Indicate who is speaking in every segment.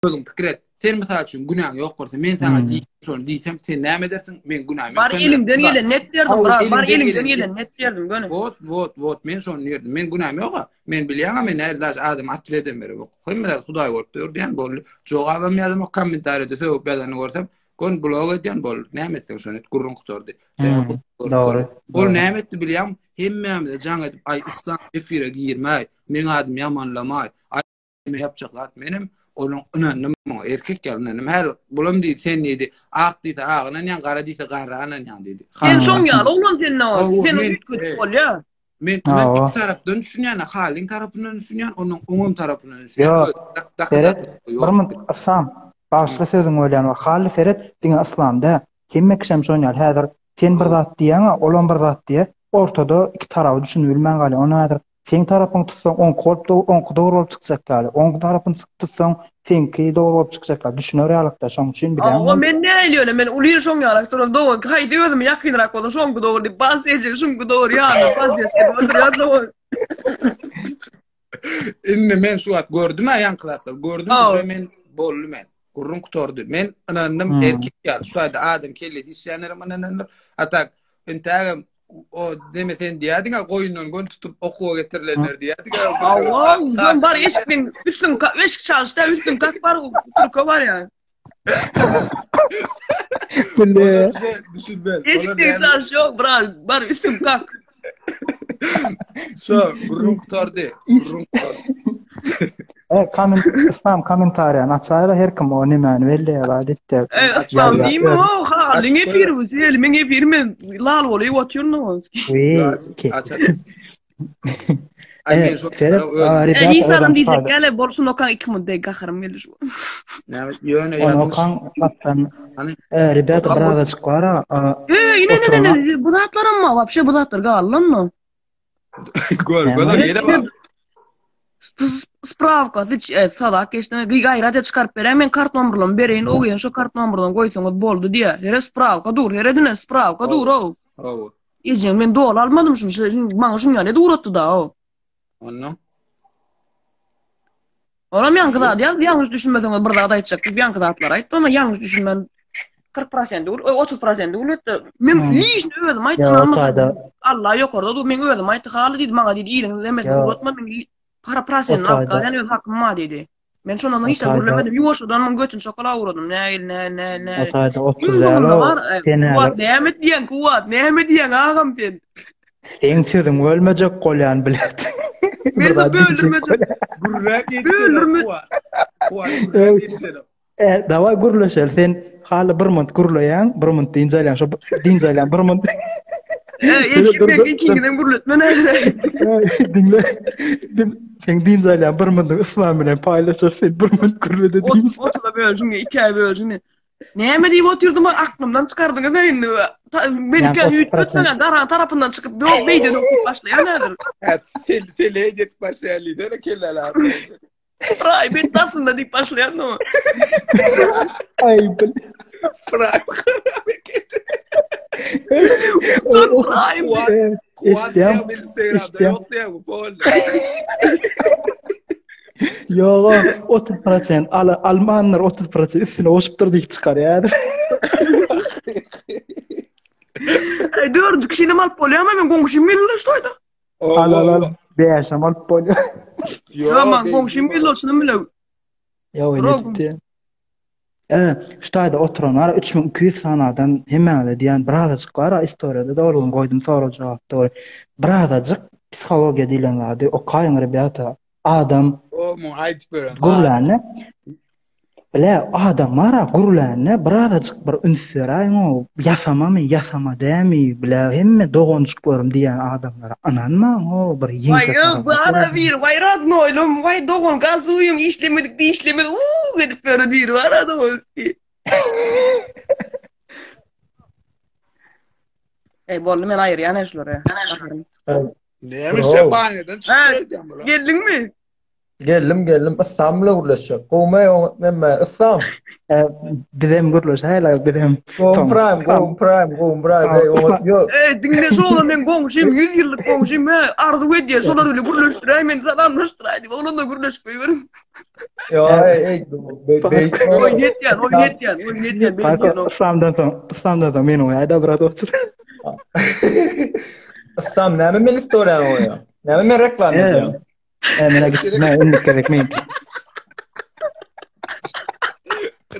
Speaker 1: bugün pikir et. Sen mesela üçün günahın yok bolsa men sana şonu diýsem sen näme edersin? Men günahym
Speaker 2: Bar elimden gelen net derdim bra. Bar elimden gelen net derdim gönü.
Speaker 1: Vot men şonu ýerdim. Men günahym ýok. Men bilýän men näde adam atledem beri. Hemme Hudaý gorpdur diýen bol. Jogabam ýazam kommentar edip söwüp ýazany görsem, gon blog edýän bol. Näme etsen şonu gurrun gutordy.
Speaker 3: Doğru.
Speaker 1: Ol näme etdi bilýän? Hemmemiz jaň edip ay İslam efire girmäý. Men adym ýamanlamaý. Ay men ýapjaklar menim onun önüne erkek gelmenim her bulam diýdi sen diýdi ak diýdi agyna ýan gara diýdi garana ýan diýdi.
Speaker 2: Sen şoň ýaly oglan sen näme? Sen öýtgüt bol ýa.
Speaker 1: Men iki tarapdan düşünýän, halin tarapyndan düşünýän, onun umum tarapyndan düşünýän.
Speaker 3: Barmyň asam başly sözüň bolýan we haly seret diňe islamda hemme kişem şoňal häzir sen bir zat diýäň, olan bir zat diýe ortada iki taraby düşünülmän gali. Onadyr sen tarapyň tutsaň on kolpda on dogry bolup çykjak gali. On tarapyny tutsaň senki dogry bolup çykjak gali. Düşünür ýalykda şoň üçin bilýän.
Speaker 2: O men näýleýär? Men ulyr şoň ýalak durum dogry. Haýdy özüm ýakynrak bolan şoň dogry diýip bas ejek şoň dogry ýa-da bas ýa-da.
Speaker 1: Inne men şu at gördüm ýanklatlar. Gördüm men bolly men. Gurrun kutordy. Men anandym erkek ýaly. Şu adam kellet isýanerim ananlar. Atak intagam o demesen diýadiňa goýundan gön tutup okuwa getirilenler diýadiňa.
Speaker 2: Allah, sen bar eşikden üstün eşik çalışda üstün kalk bar Türkçe var ya.
Speaker 3: Bile.
Speaker 2: Eşikden çalış yok bar üstün kalk.
Speaker 1: So, gurrun kutordy.
Speaker 3: İslam komentaryan açayla her kim o nimani belli adetde.
Speaker 2: İslam diými o? Ha, liňe firmi, liňe firmi lal bolup oturýarny. İnsanım diyecek gele borsun okan 2 müddet kakarım gelir.
Speaker 1: Evet yöne yanlış.
Speaker 3: Okan attan. Ribet brada çıkara.
Speaker 2: Ne bu zatlarım mı? Вообще bu zatlar gallan mı?
Speaker 1: Gol yere bak.
Speaker 2: Spravka, sadak işte gayrat çıkarıp berem men kart numaralarını bereyin o gün şu kart numaralarını koysanız boldu diye. Here spravka dur, here dine spravka dur o.
Speaker 1: Oo.
Speaker 2: İlcin men dolar almadım şunu, bana şunu yani durattu da o.
Speaker 1: Onu.
Speaker 2: Olam yankıda diye yanlış düşünmeseniz bir daha da aytacak. Yankıda atlar aytdı ama yanlış düşünmen 40% 30% uletdi. Men hiç öýdüm aytdym ama Allah yok orada men öýdüm aytdy haly diýdi maňa diýdi ýylyňyz demek ulatma men para prasen alka yani hakkım ma diýdi. Men şondan hiç gürlemedim. Ýuwaşdan men götün şokala uğradım. Ne.
Speaker 3: Otayda 30 euro.
Speaker 2: Kuat nämet diýen kuat. Näme diýen agam sen.
Speaker 3: Sen sözüň ölmejek golýan bilet.
Speaker 2: Men böldürmejek.
Speaker 1: Gurrak ýetişer. Kuat ýetişer.
Speaker 3: Dawa gurlaşar sen haly bir mont gurlaýan, bir mont dinjaýlan, şu dinjaýlan bir mont.
Speaker 2: Eşikden ikiňden gurlatma näde?
Speaker 3: Dinle. Sen dinjaýlan bir mont islam bilen paýlaşar, sen bir mont gurlady dinjaýlan.
Speaker 2: Otuda böldüm, 2 ay böldüm. Näme diýip oturdum aklymdan çykardyňyz indi. Belki 3 sene daran tarapyndan çykyp beýden başlaýar nädir?
Speaker 1: Sen leýet başlaýarly dene kelleler.
Speaker 2: Pray ben tasında diýip başlaýarmy?
Speaker 3: Ay bil.
Speaker 1: Pray. Kuat ya Instagram'da yok diye bu bol.
Speaker 3: Yo 30% Almanlar 30% üstüne oşuptur diýip çykar ýa.
Speaker 2: Dördü kişini alıp bolýar men goňşym bilen şoýda.
Speaker 3: Al. Beýşam alıp bolýar.
Speaker 2: Yo men goňşym bilen şunu bilen.
Speaker 3: Yo öýtdi. Ştaýda oturanlar 3200 sanadan hemmäle diýen birazajyk bara istoriýada dogruny goýdum sonra jogap dogry. Birazajyk psihologiýa diýilen zady okaýyn rebята. Adam
Speaker 1: o muhaýtber.
Speaker 3: Gurlanny. Bile adamlara gurlanny birazajyk bir ünsür aýmy ýasama dämi bile hemme dogonçuk görüm diýen adamlara ananma o bir ýeňe.
Speaker 2: Bara bir wayrat noýlum way dogon gazuýum işlemedik gedip bere diýir bara da. Bolly men aýr ýa-ne şolary.
Speaker 1: Näme sepanydan çykýan bolar.
Speaker 2: Geldin mi?
Speaker 4: Geldim. İslam'la uğraşacak. Kovmaya memme İslam.
Speaker 3: Bizem gurluş hayla bizem.
Speaker 4: Prime, yo.
Speaker 2: Dinle sola men goňşym 100 ýyllyk goňşym arzu edýär solar öyle gürleşdiräy men salamlaşdyray diýip onunla gürleşip berim.
Speaker 4: Yo,
Speaker 2: Oýnetýän.
Speaker 3: Samdan soň men oýada biraz otur.
Speaker 4: Sam, näme men istoriýan oýa? Näme men reklam edýän?
Speaker 3: Mene gitme indik gerekmeýin.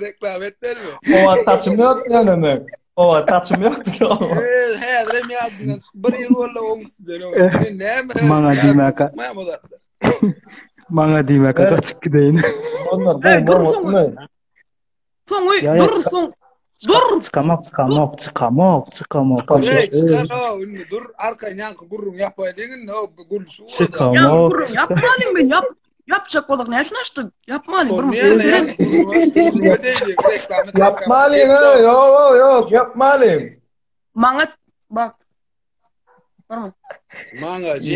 Speaker 1: Reklam etlermi?
Speaker 4: Owa taçym ýok näme? Owa taçym ýokdy.
Speaker 1: Häzirem ýadyndan çykyp bir ýyl bolla oňsuzdan. Näme?
Speaker 3: Maňa diýmäkä. Maňa diýmäkä gaçyp gideýin.
Speaker 4: Onlar bu.
Speaker 2: Soňy dur.
Speaker 3: Çıkamak.
Speaker 1: Dur arka yankı gurrun yapaydın o gurlusu.
Speaker 2: Gurrun yapmadım ben yapacak olduk ne şunaştı yapmadım.
Speaker 4: Yapmalıyım yok yapmalıyım.
Speaker 2: Bana bak.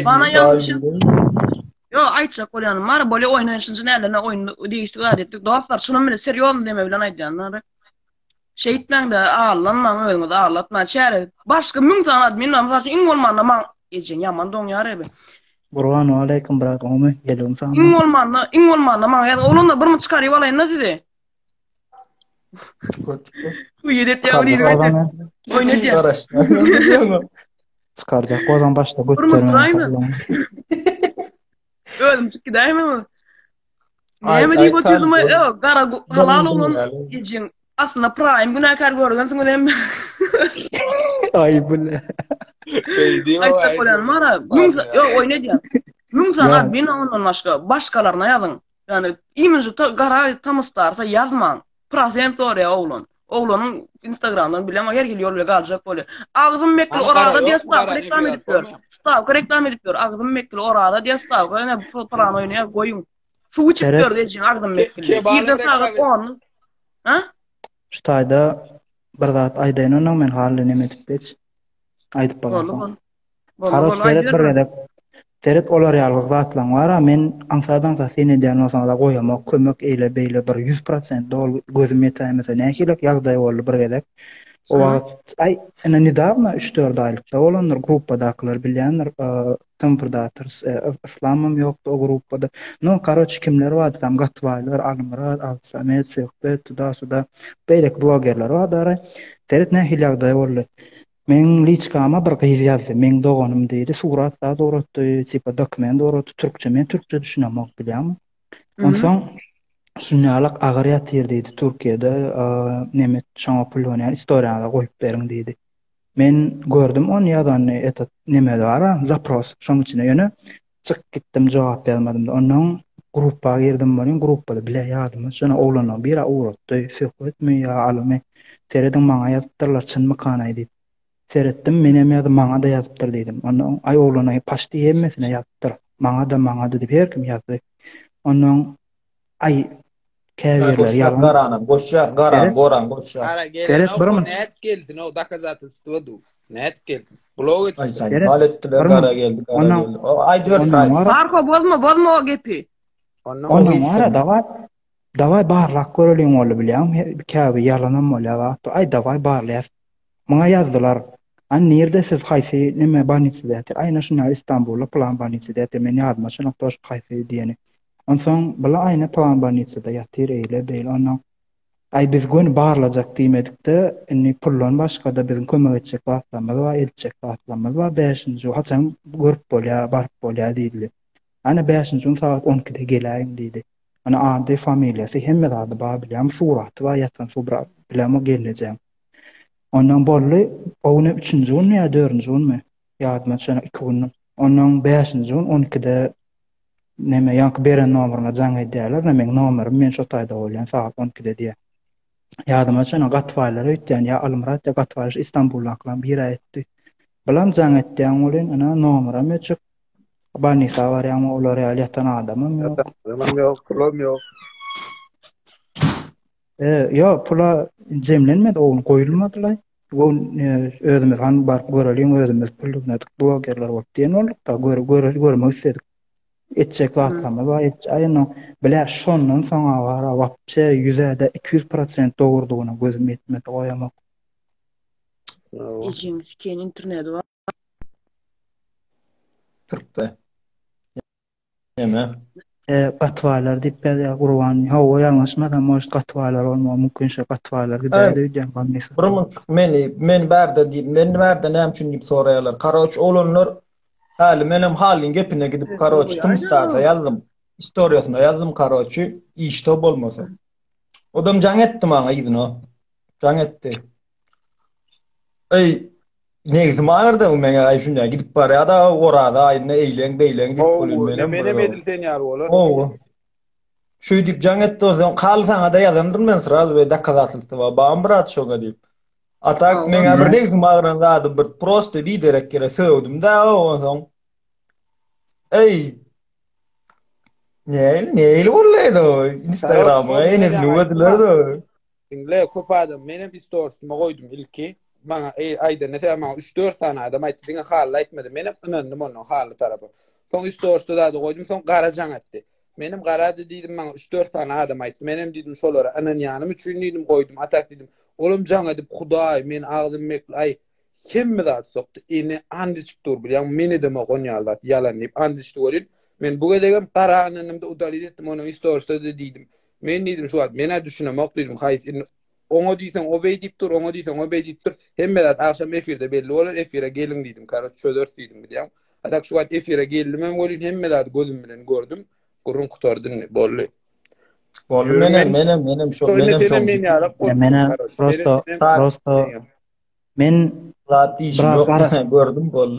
Speaker 1: Bana
Speaker 2: yanlışım. Yo aytsak bolýan mara bolý oýnaýyşyň nälerine oýundy diýişdik adetdik. Dostlar şunun bilen serýoz deme bilen aýdýanlar. Şeýitmäňde ağlanmaň özüňizi ağlatma çäre. Başga müň sanat men namazat iň bolmanda maň ejen ýaman doň ýarebe.
Speaker 3: Burhan aleykum brat omy gelýüm sana.
Speaker 2: İň bolmanda maň ýa olanda bir mi çykaryp alaýyn näzidi? Bu ýedet ýa oynatýar.
Speaker 3: Çıkarjak ozan başda götürmän.
Speaker 2: Ölüm çıktı değil mi? Näme diýip oturdum? Gara halal olan ejen aslında prime günahkar görgensiň bilen.
Speaker 3: Ay bule.
Speaker 2: Aytsak bolan mara. Yo oynadýar. Müň sanat men ondan başgalaryna ýazyn. Yani iňinji gara tamystarsa ýazmaň. Prosent soraýa oğlan. Oğlanyň Instagramdan bilen her hil ýol bilen galjak bolar. Agzym mekli orada diýip reklam edip dur. Stavka reklam edip dur. Agzym mekli orada diýip stavka ene paran oýnaýar goýun. Su içip dur diýip agzym mekli. Ýerde sagat 10. Ha?
Speaker 3: Şu taýda bir zat aýdaýyn onuň men halyny edip geç. Aýdyp bolarsam. Teret olar ýalgyz zatlaň bara men aňsadan da seni diýen bolsaň da goýamak, kömek eýle beýle bir 100% dol gözüm ýetämese näkilik ýagdaý boldy bir gezek. O wagt ay ene nidavna 3-4 aýlykda olanlar gruppadaklar bilýänler temperdators islamym ýokdy o gruppada. No karoç kimler bar tam gatwaýlar, Almurad, Alsamet, Söhbet, da beýlek blogerler bar. Teret nähil ýagdaý boldy. Men liçkama bir gyz ýazdy. Men doganym diýdi, suratlar doratdy, tipa dokument doratdy, türkçe. Men türkçe düşünemek bilýärmi? Onsoň şunýalyk agar ýatyr diýdi Türkiýede, nemet şoňa pulony istoriýada goýup beriň diýdi. Men gördüm onu ýazany etat nemede bara, zapros. Şoň üçin ýöne çykyp gitdim, jogap bermedim. Onuň gruppa girdim, bolýan gruppada bile ýadymy. Şoňa oglanyň biri uratdy, söhbetmi ýa alymy. Teredin maňa ýazypdyrlar, çynmy kanaý diýip. Seretdim menem ýazyp maňa da ýazypdyr diýdim. Onuň ay oglany paşty ýemmesine ýazypdyr. Maňa da diýip her kim ýazdy. Onuň ay käwirler ýalan.
Speaker 4: Goran goşya.
Speaker 1: Seret bir net geldi, no dakazatylsy bodu. Net geldi. Blog etdi.
Speaker 4: Baletdiler gara geldi. Ay diýer.
Speaker 2: Marko bozma o gepi.
Speaker 3: Onuň ara daway barlak göreliň bolu bilýän. Käwi ýalanam bolýar. Ay daway barlak. Maňa ýazdylar. An nerde siz haýsy nime banitside ýatyr? Aýna şuna İstanbulda plan banitside ýatyr. Men ýadyma şuna toş haýsy diýeni. Onsoň bula aýna plan banitside ýatyr eýle beýle onuň. Ay biz gün barlajak diýmedikde, inni pullan başga da bizim kömek etjek wagtlarymyz we elçek wagtlarymyz we 5-nji haçan görüp bolýar, baryp bolýar diýdi. Ana 5-nji saat 12-de geläýin diýdi. Ana ady familiýasy hemme zady bar bilýär, suraty we ýatan subra bilen geljek. Ondan bolly owny 3-nji gün ýa 4-nji günmi? Ýadyma şuna 2 gün. Ondan 5-nji gün 12-de neme ýanky beren nomeryna jaň edýärler. Men nomerim men şo taýda bolýan saat 12-de diýär. Ýadyma şuna gatwaýlar öýtýän ýa Almurad ýa gatwaýlar İstanbuldakylar bir etdi. Bilam jaň etdiň bolan ana nomerim ýok. Bani sawar ýa olar ýatan adamym ýok.
Speaker 1: Pulam ýok.
Speaker 3: Yo pula jemlenmedi, oň goýulmadylar. Özümiz han bar göreliň, özümiz pulluknadyk blogerler bolup diýen olduk da görmek istedik. etjek watlama ba ayno bile şondan soňa bara wapça 100-de 200% dogurdugyna gözüm etmedi goýamak.
Speaker 2: Ejimiz ken internet var.
Speaker 4: Türk'te. Eme.
Speaker 3: Gatwalar diýip ýa Gurban, hawa ýalňyşmadan moş gatwalar bolmagy mümkin şe gatwalar gideýär diýen gamysa.
Speaker 4: Men bärde diýip, men bärde näme üçin diýip soraýarlar. Karaç olanlar hali menem halin gepine gidip karaç tymstarda ýazdym. Historiýasyna ýazdym karaçy, işde bolmasa. Odam jaň etdi maňa ýygyny. Jaň etdi. Ey negizim ağırdı o mene ay şunda gidip baraya da orada ayne eýlen beýlen gidip bolýan
Speaker 1: menem edilsen ýar bolar.
Speaker 4: Şu diýip jaň etdi o zaman kalsaňa da ýazandyr men sıraz we dakazatlydy we bam brat şoňa diýip. Atak mene bir negizim ağıran zady bir prosto biderek kere söwdüm da o zaman. Ey ne bolýardy Instagram'a ene nuwatlar da.
Speaker 1: Ingle kopadım menem stories'ma goýdum ilki. Bana ayda mesela 3-4 tane adam aytdy diňe hal aýtmady. Menem ynandım onu hal tarapy. Soň stories'da da goýdum, soň garajan etdi. Menem garady diýdim, bana 3-4 tane adam aýtdy. Menem diýdim şolara anan ýanym üçin diýdim goýdum. Atak diýdim. Olum jaň edip Hudaý men agdym mekli ay kimmi zat sokdy. Ene andyçyp dur bilýän meni de mogonýarlar ýalan diýip andyçdy bolýar. Men bu gedegem qaranynymda udalyt etdim onu stories'da da diýdim. Men diýdim şu wagt mena düşünemek diýdim. Haýs oňa diýsen o beý diýip dur, oňa diýsen o beý diýip dur. Hemme zat akşam efirde belli bolar, efire gelin diýdim. Kara çödört diýdim bilýän. Atak şu wagt efire geldim, men bolýan hemme zat gözüm bilen gördüm. Gurrun kutardy bolly.
Speaker 4: Menem şo
Speaker 3: prosto men
Speaker 4: gördüm bolly.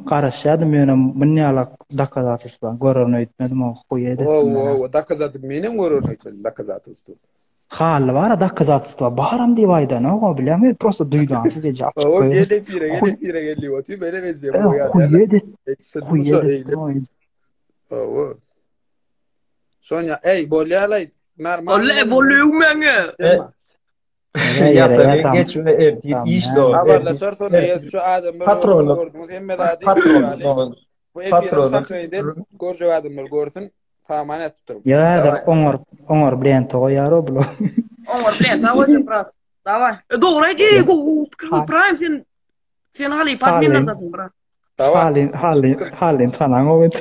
Speaker 3: Garaşadym ýöne munýalak dakazatyslar görüň etmedim o goýedy.
Speaker 1: O dakazatym menem görüň etmedim dakazatyslar.
Speaker 3: Hal var dakazatyslar baram diýip aýdan o bilýärmi prosto duýdan size jap.
Speaker 1: O gelip pire geldi o tip böyle bezbe bu ýa. O Sonya ey bolýarlar normal.
Speaker 2: Bolýar menge.
Speaker 4: Ýa geç we ertir iş do.
Speaker 1: Abarla sorsun şu adamlar gördüm hemme zady. Patron görjek adamlar görsün. Tamam etdim.
Speaker 3: Ya oňor bilen toýar o bula.
Speaker 2: Oňor bilen tawaýy brat. Daway. Dogry aýdy, Prime sen hali patmenden datyn brat.
Speaker 3: Halin sanaň o bet.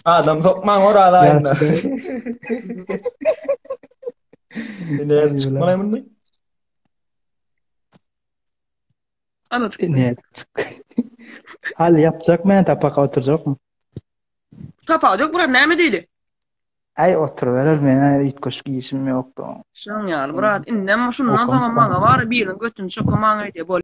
Speaker 4: Adam sokmaň orada aýna. Ne çıkmalayım
Speaker 2: Anlat.
Speaker 3: Ne? Hal yapacak mı? Tapak oturacak mı?
Speaker 2: Tapak yok brat, näme diýdi?
Speaker 3: Ay oturuverer, mene ýitgoş giyişim ýokdy.
Speaker 2: Şoň ýaly brat, indem şundan soňra maňa bar birini götüň çokamaň aýdy.